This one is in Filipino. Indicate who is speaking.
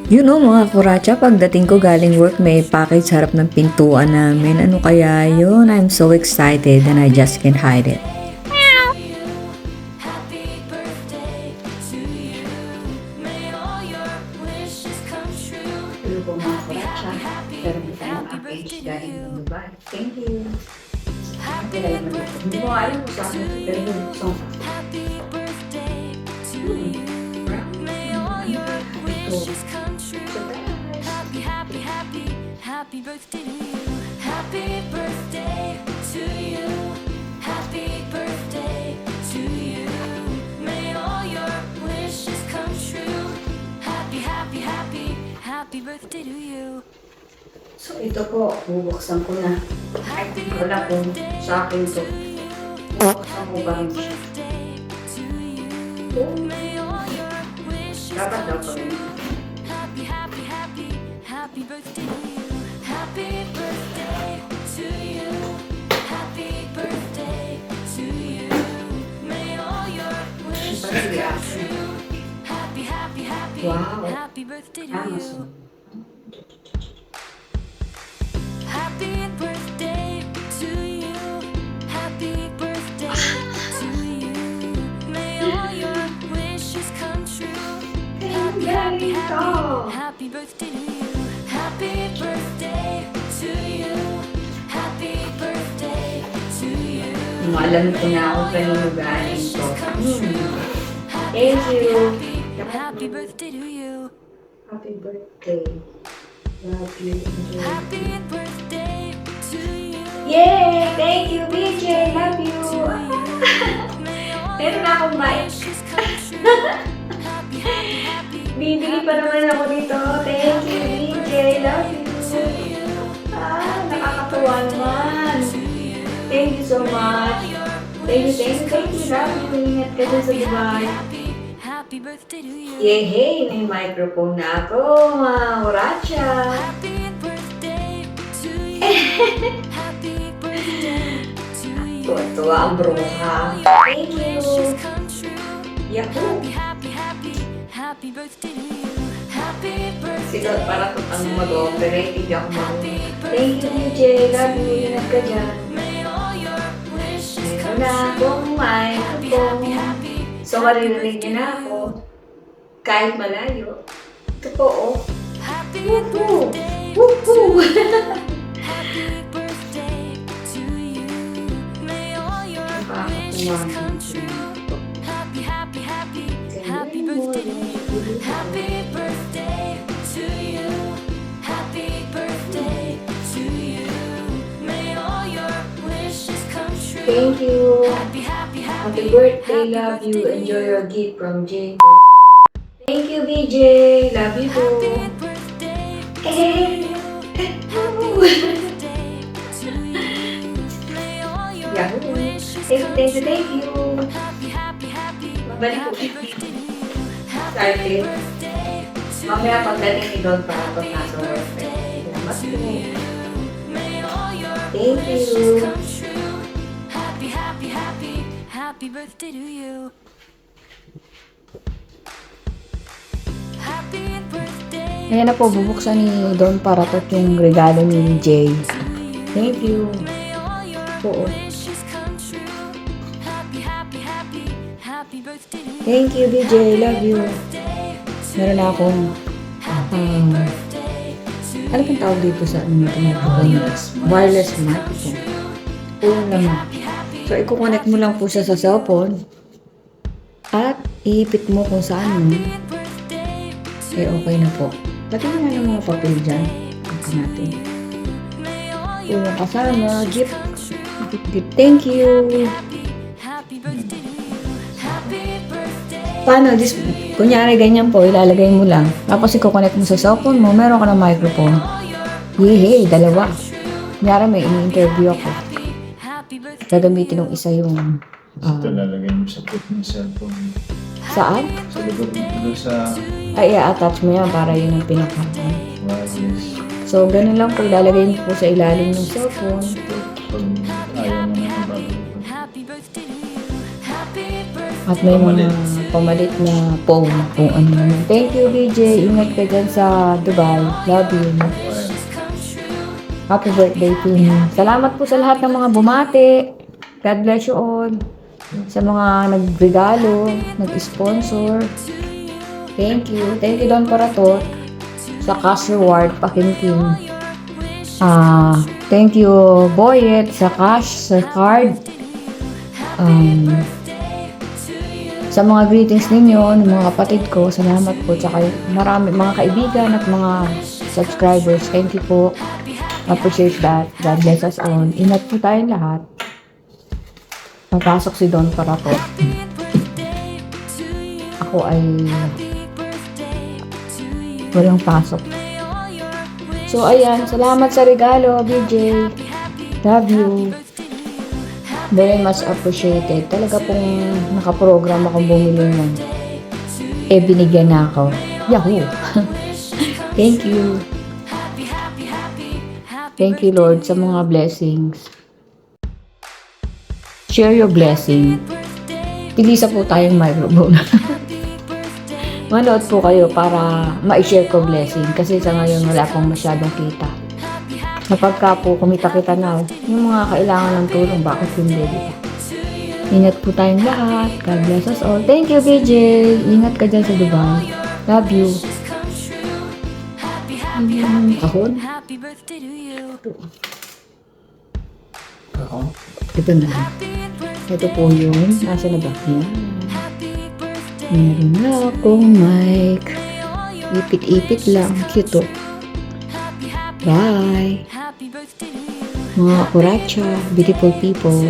Speaker 1: You know mga kuracha, pagdating ko galing work may package harap ng pintuan namin. Ano kaya yun? I'm so excited and I just can't hide it. Hello po mga kuracha. Pero may tayong package galing ng Dubai. Thank you. Hindi mo alam kung saan ito, pero bubuksan ko.
Speaker 2: Happy birthday to you. Happy birthday to you. Happy birthday to you. May all your wishes come true. Happy, happy, happy, happy birthday to you.
Speaker 3: So ito po, bubuksan ko na. Ay, wala kung sa akin to. Bubuksan ko ba rin siya? Dapat daw pa rin.
Speaker 2: Happy, happy, happy, happy birthday to you. Happy birthday to you. Happy birthday to you. May all your wishes come true. Happy, happy, happy,
Speaker 3: Wow.
Speaker 2: happy birthday to you.
Speaker 3: Amazon.
Speaker 2: Happy birthday to you. Happy birthday to you. May all your wishes come true. Happy, happy, happy, happy birthday to you. Happy birthday to you. Happy birthday to you.
Speaker 3: Alam ko na ako kanino galing to. Thank you.
Speaker 2: Happy birthday to you.
Speaker 3: Happy birthday. Love you. Enjoy.
Speaker 2: Happy birthday to you.
Speaker 3: Yay! Thank you, BJ. Love you. Meron na akong mic.
Speaker 2: Happy, happy, happy.
Speaker 3: Bibili pa naman ako dito. Thank you, BJ. Love you. Nakakatuwa naman. Thank you so much. Thank you. Love you. Ingat ka dun sa Dubai.
Speaker 2: Happy birthday to you.
Speaker 3: Yehey! May microphone na ako, mga kuracha.
Speaker 2: Happy birthday to you. Happy birthday to you.
Speaker 3: Tuwa-tuwa ang bruha. Thank you.
Speaker 2: Come true.
Speaker 3: Yahoo!
Speaker 2: Happy, happy, happy birthday to you. Happy birthday.
Speaker 3: Siguro para kung ang mag-operate, hindi ako marunong. Thank you, DJ. Love you. Ingat ka dyan.
Speaker 2: May all your wishes
Speaker 3: Meron
Speaker 2: come
Speaker 3: na akong microphone.
Speaker 2: happy.
Speaker 3: So, maririnig niya na ako. Kahit malayo. Ito po, oh.
Speaker 2: Happy
Speaker 3: Woohoo!
Speaker 2: birthday.
Speaker 3: Woohoo!
Speaker 2: Happy birthday to you. May all your wishes come true. Happy, happy, happy, happy birthday to you. Happy birthday to you. Happy birthday to you. May all your wishes come true.
Speaker 3: Thank you.
Speaker 2: Happy, happy,
Speaker 3: Happy birthday. Love you. Enjoy your gift from Jay. Thank you, BJ. Love you too.
Speaker 2: Happy birthday.
Speaker 3: Eh.
Speaker 2: Happy birthday to you. May all your
Speaker 3: Yahoo!
Speaker 2: wishes
Speaker 3: Thank you.
Speaker 2: happy, happy, happy.
Speaker 3: Babalik ko.
Speaker 2: Happy birthday to you.
Speaker 3: Started.
Speaker 2: Happy birthday to
Speaker 3: Mamaya pagdating ni Don para ito na sa work. Salamat po.
Speaker 2: May all your
Speaker 3: Thank
Speaker 2: wishes
Speaker 3: you.
Speaker 2: come true. Happy, happy, happy, happy birthday to you. Happy birthday.
Speaker 1: Ayan na po, bubuksan ni Don Paratot yung regalo ni Jay. Thank you.
Speaker 2: May all your
Speaker 1: Oo.
Speaker 2: wishes come true. Happy, happy, happy, happy birthday to you.
Speaker 1: Thank you, BJ. Love you. Meron na akong ano pong tawag dito sa ano nito wireless microphone. Ulang lang. So, i-connect mo lang po siya sa cellphone at iipit mo kung saan mo. Eh, okay na po. Lagyan mo na ng mga papel dyan. Ito natin. Yung kasama, gift. Gift. Thank you.
Speaker 2: Happy birthday to you. Happy birthday.
Speaker 1: Paano? Kunyari, ganyan po, ilalagay mo lang. Tapos i-connect mo sa cellphone mo, meron ka ng microphone. Yehey, dalawa. Kunyari, may ini-interview ako.
Speaker 2: Happy birthday.
Speaker 1: Gagamitin ng isa yung...
Speaker 4: Ito lalagay mo sa put ng cellphone.
Speaker 1: saan?
Speaker 4: Sa likod mo sa
Speaker 1: Ay, i-attach mo yan para yun ang pinaka.
Speaker 4: wireless.
Speaker 1: So, ganun lang po, ilalagay mo po sa ilalim ng cellphone.
Speaker 4: Pag ayaw mo na ng bago.
Speaker 2: Happy birthday to you. Happy birthday.
Speaker 1: At may mga pamalit na phone kung ano naman. Thank you, BJ. Ingat ka dyan sa Dubai. Love you. Happy birthday to me. Salamat po sa lahat ng mga bumati. God bless you all. Sa mga nagregalo, nag-sponsor. Thank you. Thank you, Don Paratot. Sa cash reward, pakinking. Thank you, Boyet, sa cash, sa card. Sa mga greetings ninyo, ng mga kapatid ko, salamat po. Tsaka marami, mga kaibigan at mga subscribers. Thank you po. Appreciate that. God bless us all. Ingat po tayong lahat. Papasok si Don Paratot. Ako ay walang pasok. So, ayan. Salamat sa regalo, BJ. Love you. Very much appreciated. Talaga pong nakaprogram akong bumili nun. Binigyan na ako. Yahoo! Thank you. Thank you, Lord, sa mga blessings. Share your blessing. Tigisa po tayong microphone. Manood po kayo para ma-share ko blessing. Kasi sa ngayon wala pong masyadong kita. Kapag ka po kumita-kita na, yung mga kailangan ng tulong, bakit hindi, diba? Ingat po tayong lahat. God bless us all. Thank you, BJ. Ingat ka dyan sa Dubai. Love you. Kahon? Ito na. Ito po yun. Nasa na ba? Yan. Meron na akong mic. Ipit-ipit lang. Cute. Bye. Mga kuracha, beautiful people.